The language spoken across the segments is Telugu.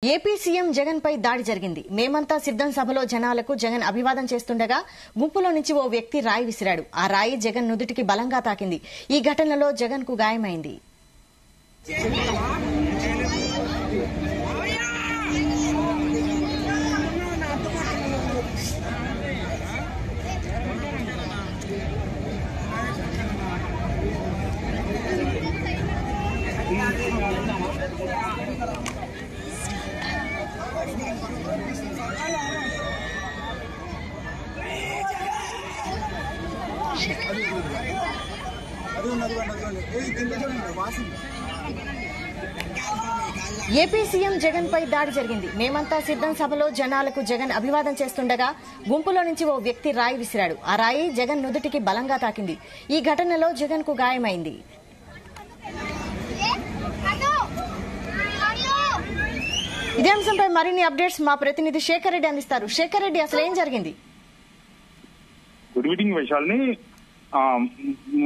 ఏపీ సీఎం జగన్ పై దాడి జరిగింది. మేమంతా సిద్ధం సభలో జనాలకు జగన్ అభివాదం చేస్తుండగా గుంపులో నుంచి ఓ వ్యక్తి రాయి విసిరాడు. ఆ రాయి జగన్ నుదుటికి బలంగా తాకింది. ఈ ఘటనలో జగన్ కు గాయమైంది. ఏపీ సీఎం జగన్ పై దాడి జరిగింది. మేమంతా సిద్ధం సభలో జనాలకు జగన్ అభివాదం చేస్తుండగా గుంపులో నుంచి ఓ వ్యక్తి రాయి విసిరాడు. ఆ రాయి జగన్ నుదుటికి బలంగా తాకింది. ఈ ఘటనలో జగన్ కు గాయమైంది. ఇదే అంశంపై మరిన్ని అప్డేట్స్ మా ప్రతినిధి శేఖర్ రెడ్డి అందిస్తారు. శేఖర్ రెడ్డి, అసలు ఏం జరిగింది? గుడ్ ఈవినింగ్ వైశాలిని.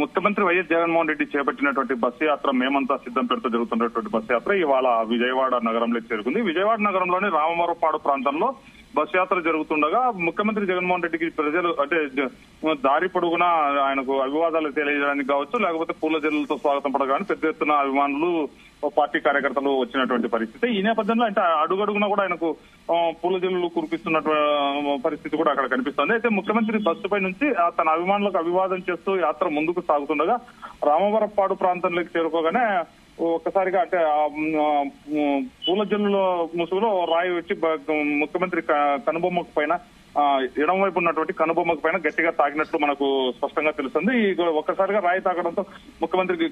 ముఖ్యమంత్రి వైఎస్ జగన్మోహన్ రెడ్డి చేపట్టినటువంటి బస్సు యాత్ర మేమంతా సిద్ధం పేరుతో జరుగుతున్నటువంటి బస్సు యాత్ర ఇవాళ విజయవాడ నగరంలోకి చేరుకుంది. విజయవాడ నగరంలోని రామవరపాడు ప్రాంతంలో బస్సు యాత్ర జరుగుతుండగా ముఖ్యమంత్రి జగన్మోహన్ రెడ్డికి ప్రజలు అంటే దారి పొడుగునా ఆయనకు అభివాదాలు తెలియజేయడానికి కావచ్చు, లేకపోతే పూల జల్లులతో స్వాగతం పడగానే పెద్ద ఎత్తున అభిమానులు పార్టీ కార్యకర్తలు వచ్చినటువంటి పరిస్థితి. ఈ నేపథ్యంలో అంటే అడుగడుగునా కూడా ఆయనకు పూల జల్లులు కురిపిస్తున్న పరిస్థితి కూడా అక్కడ కనిపిస్తోంది. అయితే ముఖ్యమంత్రి బస్సుపై నుంచి తన అభిమానులకు అభివాదం చేస్తూ యాత్ర ముందుకు సాగుతుండగా రామవరపాడు ప్రాంతంలోకి చేరుకోగానే ఒక్కసారిగా అంటే పూల జల్లులో ముసుగులో రాయి వచ్చి ముఖ్యమంత్రి కనుబొమ్మకు పైన ఎడం వైపు ఉన్నటువంటి కనుబొమ్మకు పైన గట్టిగా తాకినట్లు మనకు స్పష్టంగా తెలుస్తుంది. ఒక్కసారిగా రాయి తాకడంతో ముఖ్యమంత్రికి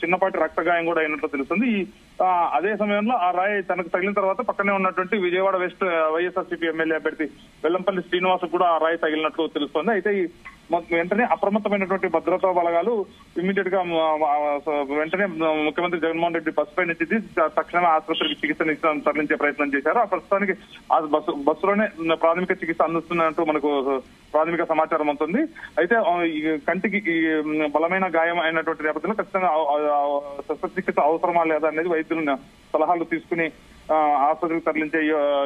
చిన్నపాటి రక్తగాయం కూడా అయినట్లు తెలుస్తుంది. అదే సమయంలో ఆ రాయి తనకు తగిలిన తర్వాత పక్కనే ఉన్నటువంటి విజయవాడ వెస్ట్ వైఎస్ఆర్సీపీ ఎమ్మెల్యే అభ్యర్థి వెల్లంపల్లి శ్రీనివాస్ కూడా ఆ రాయి తగిలినట్లు తెలుస్తోంది. అయితే వెంటనే అప్రమత్తమైనటువంటి భద్రతా బలగాలు ఇమ్మీడియట్ గా వెంటనే ముఖ్యమంత్రి జగన్మోహన్ రెడ్డి బస్సుపై నుంచి తక్షణమే ఆసుపత్రికి చికిత్స తరలించే ప్రయత్నం చేశారు. ఆ ప్రస్తుతానికి ఆ బస్సులోనే ప్రాథమిక చికిత్స అందిస్తున్నట్టు మనకు ప్రాథమిక సమాచారం అవుతుంది. అయితే కంటికి బలమైన గాయం అయినటువంటి నేపథ్యంలో ఖచ్చితంగా శస్త్రచికిత్స అవసరమా లేదా అనేది వైద్యులు సలహాలు తీసుకుని ఆసుపత్రికి తరలించే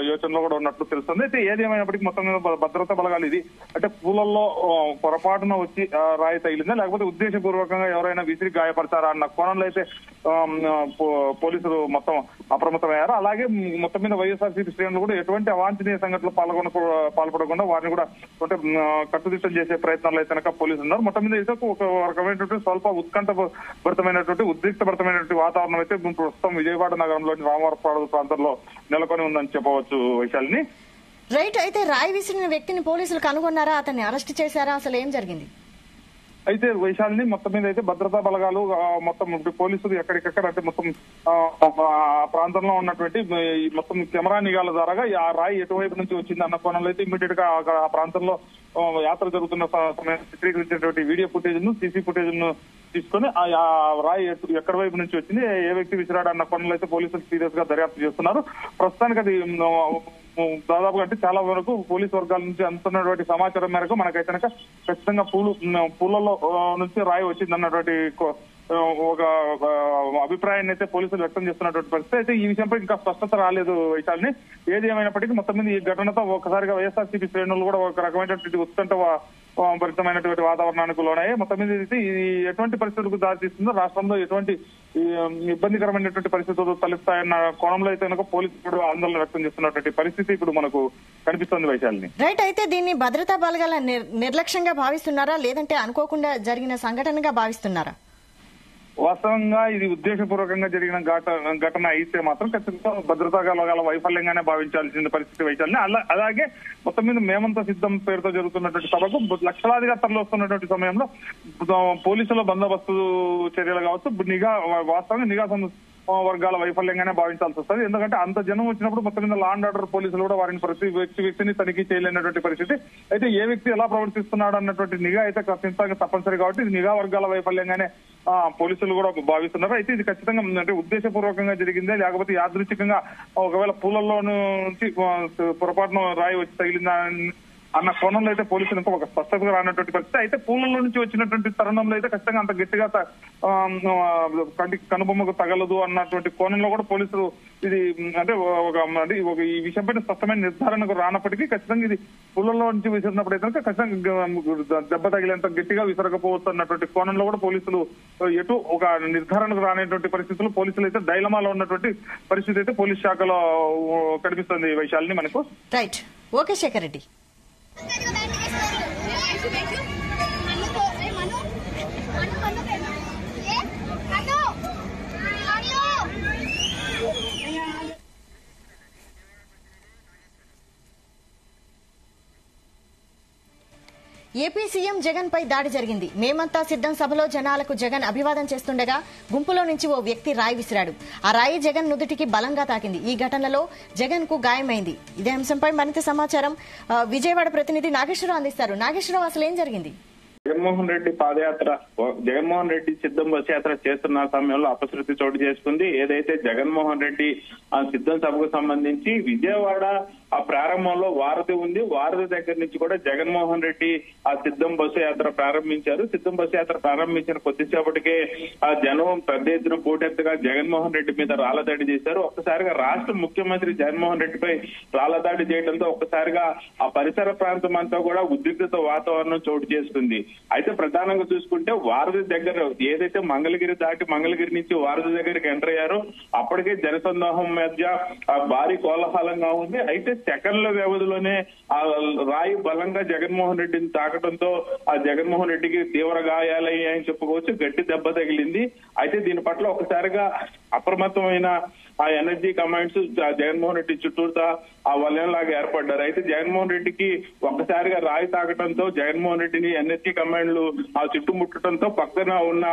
యోచనలో కూడా ఉన్నట్లు తెలుస్తుంది. అయితే ఏది ఏమైనప్పటికీ మొత్తం భద్రతా బలగాలు ఇది అంటే పూలల్లో పొరపాటున వచ్చి రాయి తగిలిందా లేకపోతే ఉద్దేశపూర్వకంగా ఎవరైనా విసిరి గాయపడతారా అన్న కోణంలో అయితే పోలీసులు మొత్తం అప్రమత్తమయ్యారు. అలాగే మొత్తం మీద వైఎస్ఆర్సీపీ శ్రేణులు కూడా ఎటువంటి అవాంఛనీయ సంఘటనలు పాల్పడకుండా వారిని కూడా అంటే కట్టుదిట్టం చేసే ప్రయత్నాలు అయితే కనుక పోలీసులు ఉన్నారు. మొత్తం మీద అయితే ఒక రకమైనటువంటి స్వల్ప ఉత్కంఠభరితమైనటువంటి ఉద్రిక్తభరితమైనటువంటి వాతావరణం అయితే ప్రస్తుతం విజయవాడ నగరంలోని రామవరపాడు ప్రాంతంలో నెలకొని ఉందని చెప్పవచ్చు వైశాలిని. రైట్. అయితే రాయి విసిరిన వ్యక్తిని పోలీసులు కనుగొన్నారా? అతన్ని అరెస్ట్ చేశారా? అసలు ఏం జరిగింది? అయితే వైశాలిని మొత్తం మీద అయితే భద్రతా బలగాలు మొత్తం పోలీసులు ఎక్కడికెక్కడ అంటే మొత్తం ప్రాంతంలో ఉన్నటువంటి మొత్తం కెమెరా నిఘాల ద్వారా ఆ రాయి ఎటువైపు నుంచి వచ్చింది అన్న కోణంలో అయితే ఇమ్మీడియట్ గా ఆ ప్రాంతంలో యాత్ర జరుగుతున్న సమయం చిత్రీకరించినటువంటి వీడియో ఫుటేజ్ ను సీసీ ఫుటేజ్ ను తీసుకుని ఆ రాయి ఎక్కడి వైపు నుంచి వచ్చింది, ఏ వ్యక్తి విసిరాడు అన్న కోణంలో అయితే పోలీసులు సీరియస్ గా దర్యాప్తు చేస్తున్నారు. ప్రస్తుతానికి అది దాదాపుగా అంటే చాలా వరకు పోలీసు వర్గాల నుంచి అందుతున్నటువంటి సమాచారం మేరకు మనకైతే కనుక ఖచ్చితంగా పూలలో నుంచి రాయి వచ్చింది అన్నటువంటి ఒక అభిప్రాయాన్ని అయితే పోలీసులు వ్యక్తం చేస్తున్నటువంటి పరిస్థితి. అయితే ఈ విషయంపై ఇంకా స్పష్టత రాలేదు వైశాలిని. ఏది ఏమైనప్పటికీ మొత్తం మీద ఈ ఘటనతో ఒకసారిగా వైఎస్ఆర్సీపీ శ్రేణులు కూడా ఒక రకమైనటువంటి ఉత్కంఠ భరితమైనటువంటి వాతావరణానికి లోనయ్యాయి. మొత్తం మీద ఇది ఎటువంటి పరిస్థితులకు దారితీస్తుందో, రాష్ట్రంలో ఎటువంటి ఇబ్బందికరమైనటువంటి పరిస్థితులు తలెత్తాయన్న కోణంలో అయితే కనుక పోలీసులు కూడా ఆందోళన వ్యక్తం చేస్తున్నటువంటి పరిస్థితి ఇప్పుడు మనకు కనిపిస్తోంది వైశాలిని. రైట్. అయితే దీన్ని భద్రతా బలగాల నిర్లక్ష్యంగా భావిస్తున్నారా లేదంటే అనుకోకుండా జరిగిన సంఘటనగా భావిస్తున్నారా? వాస్తవంగా ఇది ఉద్దేశపూర్వకంగా జరిగిన ఘటన అయితే మాత్రం ఖచ్చితంగా భద్రతా బలగాల వైఫల్యంగానే భావించాల్సిన పరిస్థితి వైశాలిని. అలాగే మొత్తం మీద మేమంతా సిద్ధం పేరుతో జరుగుతున్నటువంటి సభకు లక్షలాదిగా తరలి వస్తున్నటువంటి సమయంలో పోలీసుల బందోబస్తు చర్యలు కావచ్చు, వాస్తవంగా నిఘా వర్గాల వైఫల్యంగానే భావించాల్సి వస్తుంది. ఎందుకంటే అంత జనం వచ్చినప్పుడు మొత్తం మీద లా అండ్ ఆర్డర్ పోలీసులు కూడా వారిని ప్రతి వ్యక్తిని తనిఖీ చేయలేనటువంటి పరిస్థితి. అయితే ఏ వ్యక్తి ఎలా ప్రవర్తిస్తున్నాడు అన్నటువంటి నిఘా అయితే ఖచ్చితంగా తప్పనిసరి కాబట్టి ఇది నిఘా వర్గాల వైఫల్యంగానే పోలీసులు కూడా భావిస్తున్నారు. అయితే ఇది ఖచ్చితంగా అంటే ఉద్దేశపూర్వకంగా జరిగిందే లేకపోతే యాదృచ్ఛికంగా ఒకవేళ పూలల్లో నుంచి పొరపాటున రాయి వచ్చి తగిలిందా అన్న కోణంలో అయితే పోలీసులు ఇంకా ఒక స్పష్టతగా రానటువంటి పరిస్థితి. అయితే పూలలో నుంచి వచ్చినటువంటి తరుణంలో అయితే ఖచ్చితంగా అంత గట్టిగా కనుబొమ్మకు తగలదు అన్నటువంటి కోణంలో కూడా పోలీసులు ఇది అంటే ఒక ఈ విషయంపై స్పష్టమైన నిర్ధారణకు రానప్పటికీ ఖచ్చితంగా ఇది పూలలో నుంచి విసిరినప్పుడు అయితే ఖచ్చితంగా దెబ్బ తగిలేంత గట్టిగా విసరకపోవచ్చు అన్నటువంటి కోణంలో కూడా పోలీసులు ఎటు ఒక నిర్ధారణకు రానటువంటి పరిస్థితుల్లో పోలీసులు అయితే డైలమాలో ఉన్నటువంటి పరిస్థితి అయితే పోలీస్ శాఖలో కనిపిస్తుంది. వైశాలిని మనకు right. Okay Shekhar Reddy. AP CM Jagan పై దాడి జరిగింది. మేమంతా సిద్ధం సభలో జనాలకు జగన్ అభివాదం చేస్తుండగా గుంపులో నుంచి ఓ వ్యక్తి రాయి విసిరాడు. ఆ రాయి జగన్ నుదుటికి బలంగా తాకింది. ఈ ఘటనలో జగన్ కు గాయమైంది. ఇదే అంశంపై మరింత సమాచారం విజయవాడ ప్రతినిధి నాగేశ్వరరావు అందిస్తారు. నాగేశ్వరరావు, అసలు ఏం జరిగింది? జగన్మోహన్ రెడ్డి పాదయాత్ర, జగన్మోహన్ రెడ్డి సిద్ధం బస్ యాత్ర చేస్తున్న సమయంలో అపశృతి చోటు చేసుకుంది. ఏదైతే జగన్మోహన్ రెడ్డి సిద్ధం సభకు సంబంధించి విజయవాడ ఆ ప్రారంభంలో వారధి ఉంది. వారధి దగ్గర నుంచి కూడా జగన్మోహన్ రెడ్డి ఆ సిద్ధం బస్సు యాత్ర ప్రారంభించారు. సిద్ధం బస్సు యాత్ర ప్రారంభించిన కొద్దిసేపటికే ఆ జనం పెద్ద ఎత్తున పోటెత్తుగా జగన్మోహన్ రెడ్డి మీద రాళ్లదాడి చేశారు. ఒక్కసారిగా రాష్ట్ర ముఖ్యమంత్రి జగన్మోహన్ రెడ్డిపై రాళ్లదాడి చేయడంతో ఒక్కసారిగా ఆ పరిసర ప్రాంతం అంతా కూడా ఉద్రిక్తత వాతావరణం చోటు చేసుకుంది. అయితే ప్రధానంగా చూసుకుంటే వారధి దగ్గర ఏదైతే మంగళగిరి దాటి మంగళగిరి నుంచి వారధి దగ్గరికి ఎంటర్ అయ్యారో అప్పటికే జనసందోహం మధ్య భారీ కోలాహలంగా ఉంది. అయితే సెకండ్ల వ్యవధిలోనే ఆ రాయి బలంగా జగన్మోహన్ రెడ్డిని తాకడంతో ఆ జగన్మోహన్ రెడ్డికి తీవ్ర గాయాలయ్యాయని చెప్పుకోవచ్చు. గట్టి దెబ్బ తగిలింది. అయితే దీని పట్ల ఒకసారిగా అప్రమత్తమైన ఆ ఎనర్జీ కమాండ్స్ జగన్మోహన్ రెడ్డి చుట్టూతా ఆ వలయంలాగా ఏర్పడ్డారు. అయితే జగన్మోహన్ రెడ్డికి ఒక్కసారిగా రాయి తాకడంతో జగన్మోహన్ రెడ్డిని ఎనర్జీ కమాండ్లు ఆ చుట్టుముట్టడంతో పక్కన ఉన్న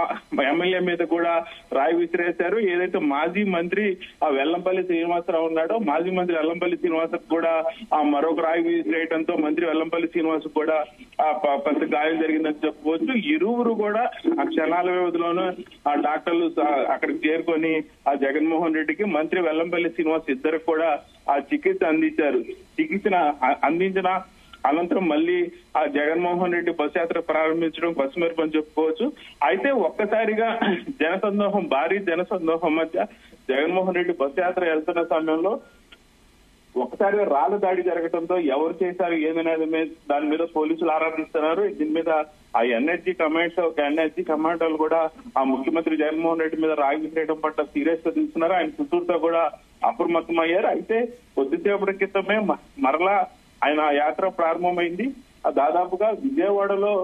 ఎమ్మెల్యే మీద కూడా రాయి విసిరేశారు. ఏదైతే మాజీ మంత్రి ఆ వెల్లంపల్లి శ్రీనివాసరావు ఉన్నాడో మాజీ మంత్రి వెల్లంపల్లి శ్రీనివాసకు కూడా ఆ మరొక రాయి విసిరేయడంతో మంత్రి వెల్లంపల్లి శ్రీనివాస్ కూడా ఆ పెద్ద గాయం జరిగిందని చెప్పుకోవచ్చు. ఇరువురు కూడా ఆ క్షణాల వ్యవధిలోనూ ఆ డాక్టర్లు అక్కడికి చేరుకొని ఆ జగన్మోహన్ రెడ్డికి మంత్రి వెల్లంపల్లి శ్రీనివాస్ ఇద్దరు కూడా ఆ చికిత్స అందించారు. అందించిన అనంతరం మళ్ళీ ఆ జగన్మోహన్ రెడ్డి బస్ యాత్ర ప్రారంభించడం బస్సు మెరుపు అని చెప్పుకోవచ్చు. అయితే ఒక్కసారిగా జనసందోహం, భారీ జనసందోహం మధ్య జగన్మోహన్ రెడ్డి బస్ యాత్ర వెళ్తున్న సమయంలో ఒక్కసారిగా రాళ్ల దాడి జరగడంతో ఎవరు చేశారు ఏమనేది దాని మీద పోలీసులు ఆరాధిస్తున్నారు. దీని మీద ఆ ఎన్ఎస్జీ కమాండోలు కూడా ఆ ముఖ్యమంత్రి జగన్మోహన్ రెడ్డి మీద రాయి విసిరేయడం పట్ల సీరియస్ గా తీసుకున్నారు. ఆయన చుట్టూతో కూడా అప్రమత్తమయ్యారు. అయితే కొద్దిసేపటి క్రితమే మరలా ఆయన యాత్ర ప్రారంభమైంది. దాదాపుగా విజయవాడలో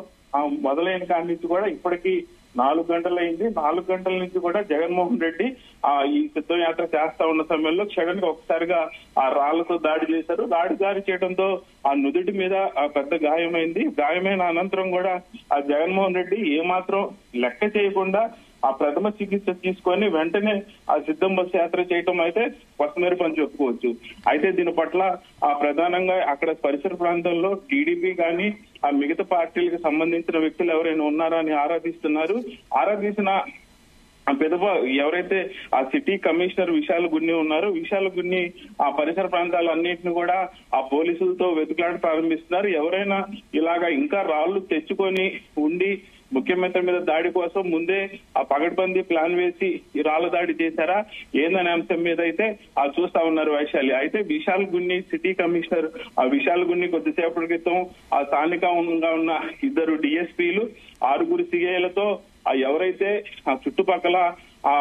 మొదలైన కాడి నుంచి కూడా ఇప్పటికీ 4 గంటలైంది. 4 గంటల నుంచి కూడా జగన్మోహన్ రెడ్డి ఈ సిద్ధం యాత్ర చేస్తా ఉన్న సమయంలో క్షణం ఒకసారిగా ఆ రాళ్లతో దాడి చేశారు. దాడి చేయడంతో ఆ నుదుటి మీద పెద్ద గాయమైంది. గాయమైన అనంతరం కూడా ఆ జగన్మోహన్ రెడ్డి ఏమాత్రం లెక్క చేయకుండా ఆ ప్రథమ చికిత్స తీసుకొని వెంటనే ఆ సిద్ధం బస్సు యాత్ర చేయటం అయితే పసుమెరుపు అని చెప్పుకోవచ్చు. అయితే దీని పట్ల ఆ ప్రధానంగా అక్కడ పరిసర ప్రాంతంలో టీడీపీ కానీ ఆ మిగతా పార్టీలకు సంబంధించిన వ్యక్తులు ఎవరైనా ఉన్నారా అని ఆరాధించిన పెదవ ఎవరైతే ఆ సిటీ కమిషనర్ విశాల్ గున్ని ఉన్నారో విశాల్ గున్ని ఆ పరిసర ప్రాంతాలన్నింటినీ కూడా ఆ పోలీసులతో వెతుకులాట ప్రారంభిస్తున్నారు. ఎవరైనా ఇలాగా ఇంకా రాళ్లు తెచ్చుకొని ఉండి ముఖ్యమంత్రి మీద దాడి కోసం ముందే ఆ పగడ్బందీ ప్లాన్ వేసి ఈ రాళ్ల దాడి చేశారా ఏందనే అంశం మీద అయితే చూస్తా ఉన్నారు వైశాలి. అయితే విశాల్ గున్ని సిటీ కమిషనర్ ఆ విశాల్ గున్ని కొద్దిసేపటి క్రితం ఆ స్థానికంగా ఉన్న 2 డిఎస్పీలు 6 సిఐలతో ఎవరైతే ఆ చుట్టుపక్కల ఆ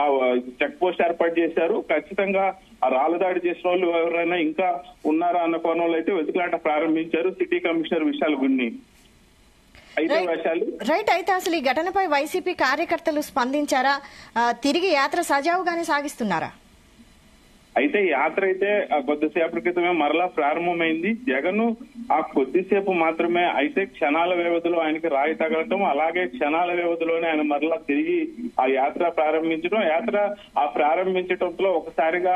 చెక్ పోస్ట్ ఏర్పాటు చేశారు ఖచ్చితంగా ఆ రాళ్ల దాడి చేసిన వాళ్ళు ఎవరైనా ఇంకా ఉన్నారా అన్న కోణంలో అయితే వెతుకులాట ప్రారంభించారు city commissioner Vishal Gunni. Right. అయితే అసలు ఈ ఘటనపై వైసీపీ కార్యకర్తలు స్పందించారా? తిరిగి యాత్ర సజావుగానే సాగిస్తున్నారా? అయితే యాత్ర అయితే కొద్దిసేపటి క్రితమే మరలా ప్రారంభమైంది. జగన్ ఆ కొద్దిసేపు మాత్రమే అయితే క్షణాల వ్యవధిలో ఆయనకి రాయి తగలటం, అలాగే క్షణాల వ్యవధిలోనే ఆయన మరలా తిరిగి ఆ యాత్ర ప్రారంభించడం. యాత్ర ఆ ప్రారంభించడంలో ఒకసారిగా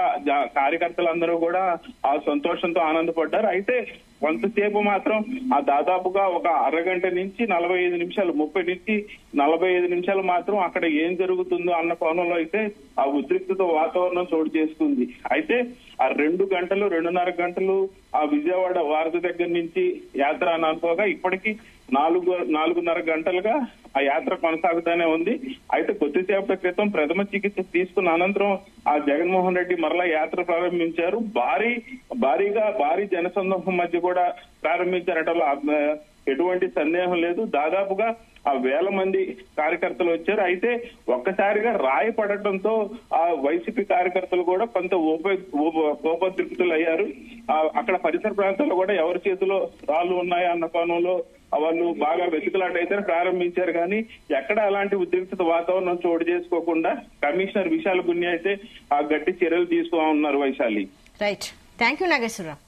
కార్యకర్తలందరూ కూడా ఆ సంతోషంతో ఆనందపడ్డారు. అయితే కొంతసేపు మాత్రం ఆ దాదాపుగా ఒక అరగంట నుంచి 45 నిమిషాలు 30 నుంచి 45 నిమిషాలు మాత్రం అక్కడ ఏం జరుగుతుందో అన్న కోణంలో అయితే ఆ ఉద్రిక్తత వాతావరణం చోటు చేసుకుంది. అయితే ఆ 2.5 గంటలు ఆ విజయవాడ వారధి దగ్గర నుంచి యాత్ర అని అనుకోగా ఇప్పటికీ 4.5 గంటలుగా ఆ యాత్ర కొనసాగుతూనే ఉంది. అయితే కొద్దిసేపటి క్రితం ప్రథమ చికిత్స తీసుకున్న అనంతరం ఆ జగన్మోహన్ రెడ్డి మరలా యాత్ర ప్రారంభించారు. భారీ జనసందోహం మధ్య కూడా ప్రారంభించారటలో ఎటువంటి సందేహం లేదు. దాదాపుగా ఆ 1000 మంది కార్యకర్తలు వచ్చారు. అయితే ఒక్కసారిగా రాయి పడటంతో ఆ వైసీపీ కార్యకర్తలు కూడా కొంత కోపోద్రిక్తులు అయ్యారు. అక్కడ పరిసర ప్రాంతాల్లో కూడా ఎవరి చేతిలో రాళ్లు ఉన్నాయా అన్న కోణంలో వాళ్ళు బాగా వెతుకులాట అయితే ప్రారంభించారు. కానీ ఎక్కడ అలాంటి ఉద్రిక్తత వాతావరణం చోటు చేసుకోకుండా కమిషనర్ విశాల్ గున్ని అయితే ఆ గట్టి చర్యలు తీసుకోనున్నారు. Vaishali. Right, thank you Nageswararao.